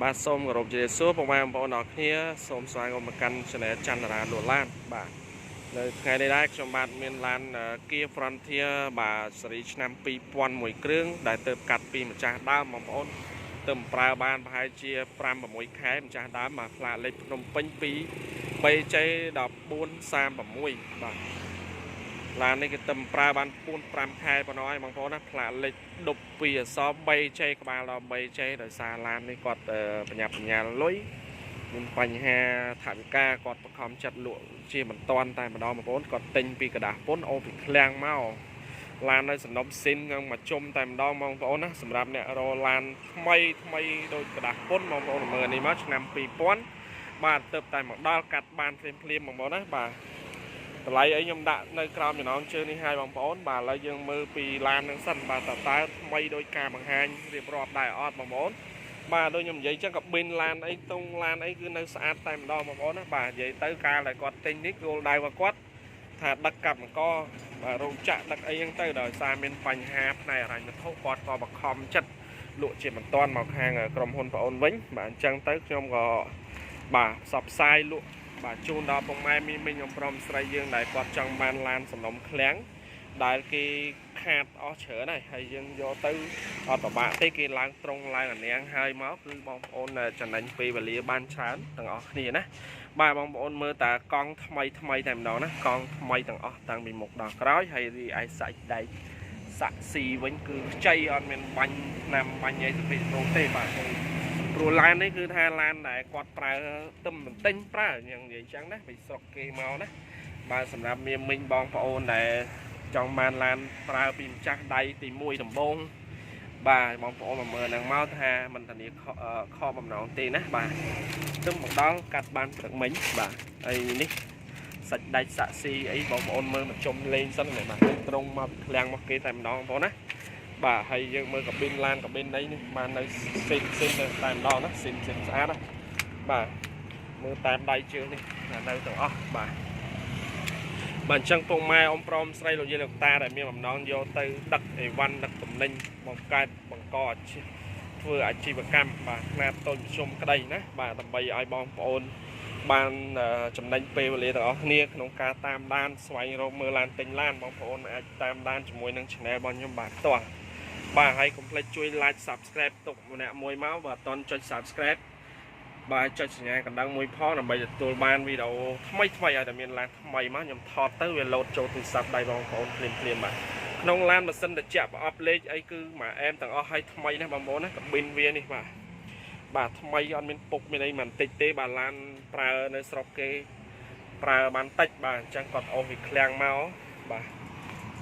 បាទសូមគោរពជាសួរពុកម៉ែបងប្អូនអរគ្នាសូមស្វាគមន៍មកកាន់ Channel ចន្ទរាលក់ឡានបាទនៅថ្ងៃនេះដែរខ្ញុំបាទមានឡាន Kia Frontier បាទស៊េរីឆ្នាំ2001គ្រឿងដែលទើបកាត់ពីម្ចាស់ដើមបងប្អូនទើបប្រើបានប្រហែលជា 5-6 ខែម្ចាស់ដើមបាទផ្លាកលេខភ្នំពេញ 2BJ1436 បាទឡាននេះគេទំប្រើបាន 4-5 ខែប៉ុណ្ណោះហើយបងប្អូនណាផ្លាកលេខដប់ពីអស 3J ក្បាលដល់ 3J ដោយសារឡាននេះគាត់បញ្ញាបញ្ញាលុយមានបញ្ហាថវិកាគាត់បង្ខំចិត្តលក់ជាមិនតាន់តែម្ដងបងប្អូនគាត់ទិញពីกระดาษពុនអូពីឃ្លាំងមកឡាននៅសំណុំស៊ីននឹងមកជុំតែម្ដងបងប្អូនណាសម្រាប់អ្នករកឡានថ្មីដូចกระดาษពុនបងប្អូនមើលនេះមកឆ្នាំ 2000 បាទទៅតែមកដល់កាត់បានភ្លាមបងប្អូនណាបាទតម្លៃអីខ្ញុំដាក់នៅក្រោមចំណងជើងនេះឲ្យបងប្អូនបាទឥឡូវយើងមើលពីឡាននឹងសិនបាទតើថ្មីដោយការបង្ហាញរៀបរាប់ដែរអត់បងប្អូនបាទដូចខ្ញុំនិយាយចឹងក៏ប៊ីនឡានអីតុងឡានអីគឺនៅស្អាតតែម្ដងបងប្អូនណាបាទនិយាយទៅកាលដែលគាត់ទិញនេះគោលដៅរបស់គាត់ថាដឹកកាប់អង្គបាទរោងចក្រដឹកអីហ្នឹងទៅដោយសារមានបញ្ហាផ្នែកហិរញ្ញវត្ថុគាត់ក៏បង្ខំចិត្តលក់ជាមិនតាន់មកខាងក្រុមហ៊ុនប្អូនវិញបាទអញ្ចឹងទៅខ្ញុំក៏បាទផ្សព្វផ្សាយលក់បាទជូនដល់ពុកម៉ែមីងខ្ញុំព្រមស្រីយើងដែលគាត់ចង់បានឡានសំណុំឃ្លាំងដែលគេខាតអស់ច្រើនហើយយើងយកទៅអត់ពិបាកទេគេឡើងត្រង់ឡើងអានាងហើយមកគឺបងប្អូនចំណេញពេលវេលាបានច្រើនទាំងអស់គ្នាណាបាទបងប្អូនមើលតាកង់ថ្មីតែម្ដងណាកង់ថ្មីទាំងអស់តាំងពីមុខដល់ក្រោយហើយរីឯសាច់ដែកសាក់ស៊ីវិញគឺខ្ចីអត់មានបាញ់ណាំបាញ់អីទៅពេកនោះទេបាទព្រោះឡាននេះគឺថាឡានដែលគាត់ប្រើទឹមបន្ទិញប្រើយ៉ាងនិយាយចឹងណាពីស្រុកគេមកណាបាទសម្រាប់មីងបងប្អូនដែលចង់បានឡានប្រើពីម្ចាស់ដៃទី1ដំបូងបាទបងប្អូនមកមើលនឹងមកថាមិនធានាខកបំណងទេណាបាទទឹមមកដល់កាត់បានព្រឹកមិញបាទហើយនេះសាច់ដាច់សាក់ស៊ីអីបងប្អូនមើលមកជុំលេងសិនបាទត្រង់មកឃ្លាំងមកគេតែម្ដងបងប្អូនណាបាទហើយយើងមើលកាប៊ីនឡានកាប៊ីនអីនេះបាននៅស៊ីនតែម្ដងណាស៊ីនស្អាតណាបាទមើលតាមដៃជើងនេះនៅទាំងអស់បាទអញ្ចឹងពុកម៉ែអ៊ំព្រមស្រីលោកយាយលោកតាដែលមានបំណងយកទៅដឹកអីវ៉ាន់ដឹកទំនិញបង្កើតបង្កអាជីពធ្វើអាជីវកម្មបាទខ្នាតតូចប្រជុំក្តីណាបាទដើម្បីឲ្យបងប្អូនបានចំណេញពេលវេលាទាំងអស់គ្នាក្នុងការតាមដានស្វែងរកមើលឡានទិញឡានបងប្អូនអាចតាមដានជាមួយនឹង Channel របស់ខ្ញុំបាទផ្ទាល់បាទហើយកុំភ្លេចជួយ Like Subscribe ទុកម្នាក់មួយមកបើអត់ទាន់ចុច Subscribe បាទចុចសញ្ញាកណ្ដឹងមួយផងដើម្បីទទួលបានវីដេអូថ្មីឲ្យតែមានឡានថ្មីមកខ្ញុំថតទៅវាលោតចូលទូរស័ព្ទដៃបងប្អូនភ្លាមបាទក្នុងឡានម៉ាស៊ីនត្រជាក់ប្រអប់លេខអីគឺមួយអែមទាំងអស់ឲ្យថ្មីណាបងប្អូនណាកាប៊ីនវានេះបាទថ្មីអត់មានពុកមានអីមិនតិចទេបាទឡានប្រើនៅស្រុកគេប្រើបានតិចបាទអញ្ចឹងគាត់អូសពីឃ្លាំងមកបាទ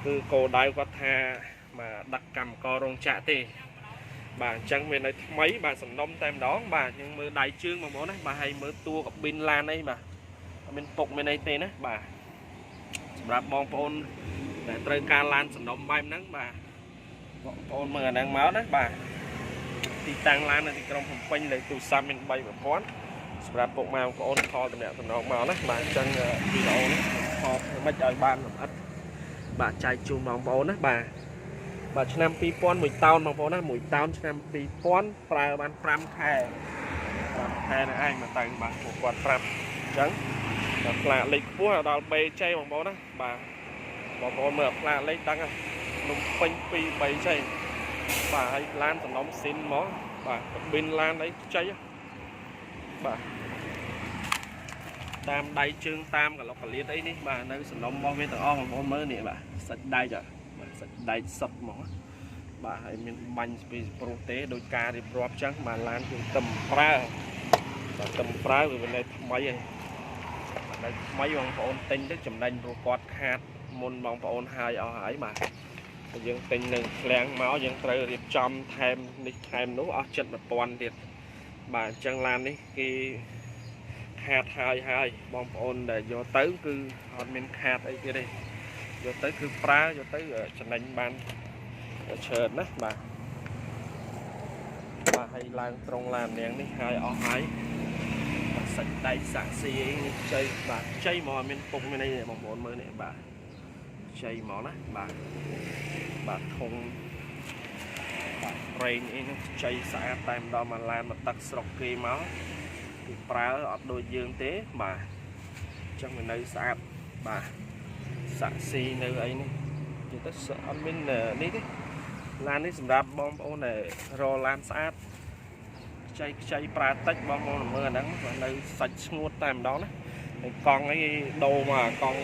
គឺគោលដៅគាត់ថាមកដឹកកម្មកររោងចក្រទេបាទអញ្ចឹងវានៅថ្មីបាទសំណុំតែម្ដងបាទយើងមើលដៃជើងបងប្អូនណាបាទហើយមើលតួកាប៊ីនឡានអីបាទអត់មានពុកមានអីទេណាបាទសម្រាប់បងប្អូនដែលត្រូវការឡានសំណុំបែបហ្នឹងបាទបងប្អូនមើលអាហ្នឹងមកណាបាទទីតាំងឡាននៅទីក្រុងភ្នំពេញលេខទូរស័ព្ទមាន3ប្រព័ន្ធសម្រាប់ពុកម៉ែបងប្អូនខលតំណែងមកណាបាទអញ្ចឹងវីដេអូនេះខលធ្វើម៉េចឲ្យបានលម្អិតបាទចែកជូនបងប្អូនណាបាទឆ្នាំ2000មួយតោនបងប្អូនណាមួយតោនឆ្នាំ2000ប្រើបាន5ខែនឹងឯងមកទៅបាទពួកគាត់ប្រាប់អញ្ចឹងដល់ផ្លាកលេខខ្ពស់ដល់ BJ បងប្អូនណាបាទបងប្អូនមើលផ្លាកលេខដឹងភ្នំពេញ 2BJ បាទហើយឡានសំណុំស៊ីនមកបាទកាប៊ីនឡានអីខ្ចីបាទតាមដៃជើងតាមកន្លុកកលៀតអីនេះបាទនៅសំណុំរបស់វាទាំងអស់បងប្អូនមើលនេះបាទសាច់ដែកបាទសាច់ដែកសុទ្ធហ្មងបាទហើយមានបាញ់ពីប្រុសទេដោយការរៀបរាប់ចឹងបាទឡានគឺទឹមប្រើបាទទឹមប្រើវានៅថ្មីហើយនៅថ្មីបងប្អូនទិញទៅចំណេញព្រោះគាត់ខាតមុនបងប្អូនហើយអស់ហើយបាទយើងទិញនៅឃ្លាំងមកយើងត្រូវរៀបចំថែមនេះថែមនោះអស់ចិត្ត 1000 ទៀតបាទអញ្ចឹងឡាននេះគេខាតហើយបងប្អូនដែលយកទៅគឺអត់មានខាតអីទៀតទេយកទៅគឺប្រើយកទៅចំណេញបានច្រើនណាបាទហើយឡើងត្រង់ឡាននាងនេះហើយអស់ហើយបាទសាច់ដៃសាក់ស៊ីអីនេះខ្ចីបាទខ្ចីមកមានពុកមានអីបងប្អូនមើលនេះបាទខ្ចីមកណាបាទធុងបាទ ប្រេងអីហ្នឹងចៃស្អាតតែម្ដងមកឡានមកទឹកស្រុកគេមកគឺប្រើអត់ដូចយើងទេបាទអញ្ចឹងវានៅស្អាតបាទសាក់ស៊ីនៅអីនេះនិយាយទៅអត់មាននេះទេឡាននេះសម្រាប់បងប្អូនដែលរកឡានស្អាតខ្ចីប្រើតិចបងប្អូនមើលអាហ្នឹងនៅសាច់ស្ងួតតែម្ដងណាហើយកង់អីដូរមកកង់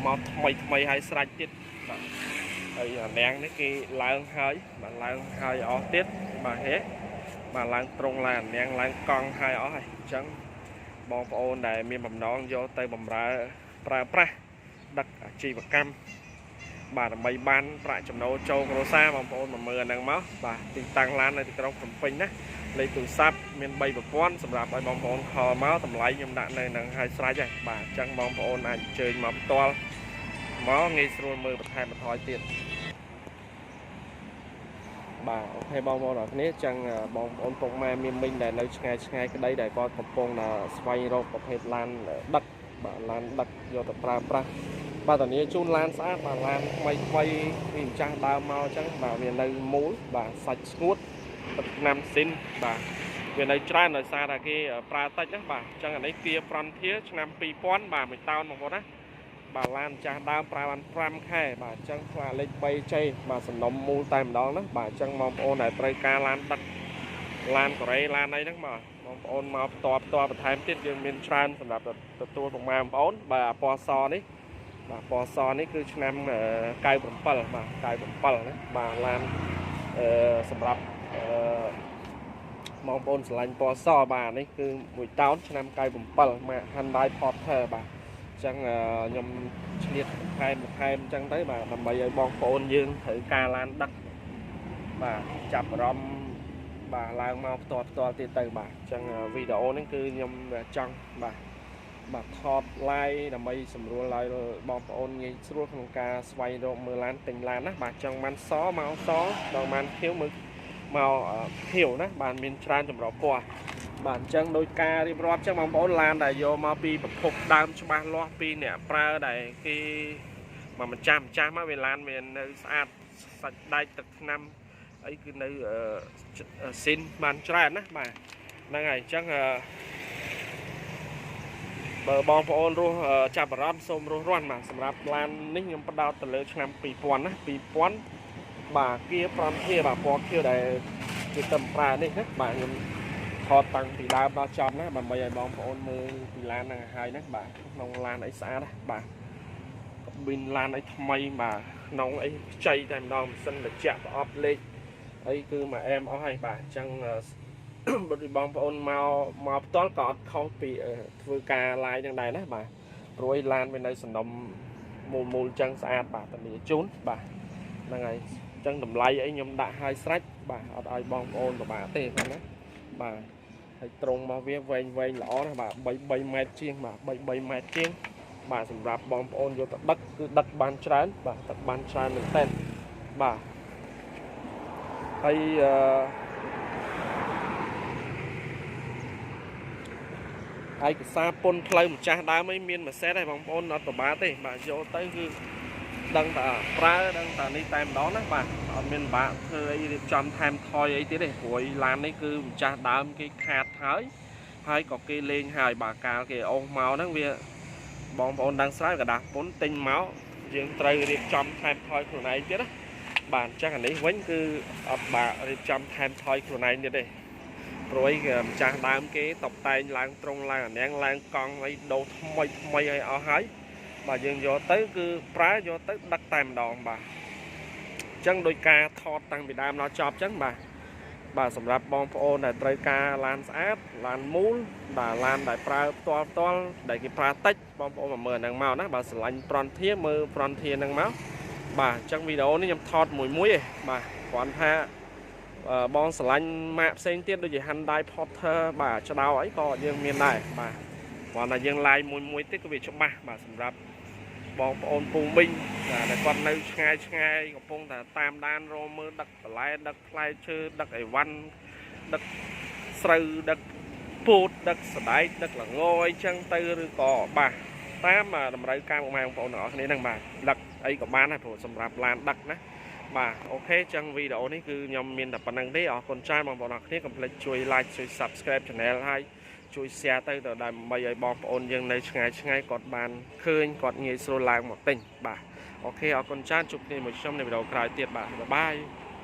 មកថ្មីឲ្យស្រេចទៀតបាទហើយអាណាំងនេះគេឡើងហើយបាទឡើងហើយអស់ទៀតបាទហេបាទឡើងត្រង់ឡើងអាណាំងឡើងកង់ហើយអស់ហើយអញ្ចឹងបងប្អូនដែលមានបំណងយកទៅបម្រើប្រើប្រាស់ដឹកអាជីវកម្មបាទដើម្បីបានប្រាក់ចំណូលចូលគ្រួសារបងប្អូនមកមើលអាហ្នឹងមកបាទទីតាំងឡាននៅទីក្រុងភ្នំពេញណាលេខទូរស័ព្ទមាន3ប្រព័ន្ធសម្រាប់ឲ្យបងប្អូនខលមកតម្លៃខ្ញុំដាក់នៅនឹងឲ្យស្រេចហើយបាទអញ្ចឹងបងប្អូនអាចអញ្ជើញមកផ្ទាល់មកងាយស្រួលមើលបន្ថែមបន្ថយទៀតបាទអូខេបងប្អូនអរគ្នាអញ្ចឹងបងប្អូនពុកម៉ែមានមីងដែលនៅឆ្ងាយក្តីដែលគាត់កំពុងស្វែងរកប្រភេទឡានដឹកបាទឡានដឹកយកទៅប្រើប្រាស់បាទតានេះជូនឡានស្អាតបាទឡានថ្មីពីម្ចាស់ដើមមកអញ្ចឹងបាទវានៅមូលបាទសាច់ស្ងួតទឹកណាំស៊ីនបាទវានៅច្រើនដោយសារតែគេប្រើតិចណាបាទអញ្ចឹងអានេះគៀប្រន់ធាឆ្នាំ2000បាទមួយតោនបងប្អូនណាបាទឡានចាស់ដើមប្រើបាន5ខែបាទអញ្ចឹងផ្លាកលេខ 3J បាទសំណុំមូលតែម្ដងណាបាទអញ្ចឹងបងប្អូនដែលត្រូវការឡានដឹកឡានកូរ៉េឡានអីហ្នឹងមកបងប្អូនមកផ្ទាល់បន្ថែមទៀតយើងមានច្រើនសម្រាប់ទទួលពុកម៉ែបងប្អូនបាទពណ៌សនេះបាទពណ៌សនេះគឺឆ្នាំ97បាទ97ណាបាទឡានសម្រាប់បងប្អូនស្រឡាញ់ពណ៌សបាទនេះគឺមួយតោនឆ្នាំ97មក Hyundai Porter បាទអញ្ចឹងខ្ញុំឆ្លៀតបន្ថែមអញ្ចឹងទៅបាទដើម្បីឲ្យបងប្អូនយើងត្រូវការឡានដឹកបាទចាប់អារម្មណ៍បាទឡើងមកផ្ទាល់ទៀតទៅបាទអញ្ចឹងវីដេអូនេះគឺខ្ញុំចង់បាទថត live ដើម្បីសម្រួលឲ្យបងប្អូនងាយស្រួលក្នុងការស្វែងរកមើលឡានទិញឡានណាបាទចង់បានសមកសដល់បានខៀវមើលមកខៀវណាបាទមានច្រើនចម្រុះពណ៌បាទអញ្ចឹងដោយការរៀបរាប់អញ្ចឹងបងប្អូនឡានដែលយកមកពីប្រភពដើមច្បាស់លាស់ពីអ្នកប្រើដែលគេមកម្ចាស់មកវាឡានមាននៅស្អាតសាច់ដែកទឹកថ្នាំអីគឺនៅស៊ីនបានច្រើនណាបាទហ្នឹងហើយអញ្ចឹងបើបងប្អូនរស់ចាប់អារម្មណ៍សូមរស់រាន់បាទសម្រាប់ឡាននេះខ្ញុំផ្ដោតទៅលើឆ្នាំ2000ណា2000បាទគៀប្រន់ធាបាទពណ៌ខៀវដែលគេតំប្រើនេះណាបាទខ្ញុំថតតាំងពីដើមដល់ចប់ណាដើម្បីឲ្យបងប្អូនមើលពីឡានហ្នឹងហើយណាបាទក្នុងឡានអីស្អាតណាបាទប៊ីនឡានអីថ្មីបាទក្នុងអីខ្ចីតែម្ដងម៉ាស៊ីនត្រជាក់ប្រអប់លេខអីគឺមកអែមអស់ហើយបាទអញ្ចឹងបើបងប្អូនមកផ្ទាល់ក៏អត់ខុសពីធ្វើការ live ហ្នឹងដែរណាបាទព្រួយឡានវានៅសំណុំមូលអញ្ចឹងស្អាតបាទតានីជូនបាទហ្នឹងហើយអញ្ចឹងតម្លៃអីខ្ញុំដាក់ឲ្យស្រេចបាទអត់ឲ្យបងប្អូនពិបាកទេហ្នឹងណាបាទហើយត្រង់មកវាវែងល្អណាស់បាទ3ម៉ែត្រជាងបាទ3ម៉ែត្រជាងបាទសម្រាប់បងប្អូនយកទៅដឹកគឺដឹកបានច្រើនបាទដឹកបានច្រើនមែនតើបាទហើយឯកសារពន្ធផ្លូវម្ចាស់ដើមអីមានមួយសេតហើយបងប្អូនអត់ពិបាកទេបាទយកទៅគឺដឹងតែប្រើដឹងតែនេះតែម្ដងណាបាទអត់មានពិបាកធ្វើអីរៀបចំថែមថយអីទៀតទេព្រោះឡាននេះគឺម្ចាស់ដើមគេខាតហើយក៏គេលេងហើយបាទកាលគេអូសមកហ្នឹងវាបងប្អូនដឹងស្រាប់กระดาษពន្ធទិញមកយើងត្រូវរៀបចំថែមថយខ្លួនឯងទៀតណាបាទអញ្ចឹងអានេះវិញគឺអត់បាក់រៀបចំថែមថយខ្លួនឯងទៀតទេព្រួយម្ចាស់ដើមគេតបតែងឡើងត្រង់ឡើងអាណាំងឡើងកង់អីដូរថ្មីឲ្យអស់ហើយបាទយើងយកទៅគឺប្រើយកទៅដឹកតែម្ដងបាទអញ្ចឹងដោយការថតតាំងពីដើមដល់ចប់អញ្ចឹងបាទសម្រាប់បងប្អូនដែលត្រូវការឡានស្អាតឡានមូលបាទឡានដែលប្រើផ្ទាល់ដែលគេប្រើតិចបងប្អូនមកមើលហ្នឹងមកណាបាទស្រឡាញ់ប្រន់ធាមើលប្រន់ធាហ្នឹងមកបាទអញ្ចឹងវីដេអូនេះខ្ញុំថតមួយឯងបាទគ្រាន់ថាបងស្រឡាញ់ម៉ាកផ្សេងទៀតដូចជា Hyundai Porter បាទឆ្ដោអីក៏យើងមានដែរបាទគ្រាន់តែយើង live មួយទៀតក៏វាច្បាស់បាទសម្រាប់បងប្អូនពូមីងដែលគាត់នៅឆ្ងាយកំពុងតែតាមដានរកមើលដឹកបន្លែដឹកផ្លែឈើដឹកអីវ៉ាន់ដឹកស្រូវដឹកពោតដឹកសណ្តែកដឹកល្ងអីចឹងទៅឬក៏បាទតាមតម្រូវការបងប្អូនទាំងអស់គ្នាហ្នឹងបាទដឹកអីក៏បានដែរព្រោះសម្រាប់ឡានដឹកណា បាទអូខេចឹងវីដេអូនេះគឺខ្ញុំមានតែប៉ុណ្្នឹងទេអរគុណច្រើនបងប្អូនអរគ្នាកុំភ្លេចជួយ like ជួយ subscribe channel ហើយជួយ share ទៅដើម្បីឲ្យបងប្អូនយើងនៅឆ្ងាយគាត់បានឃើញគាត់ងាយស្រួលឡើងមកទិញបាទអូខេអរគុណច្រើនជួបគ្នាមួយខ្ញុំនៅវីដេអូក្រោយទៀតបាទបាយបាយ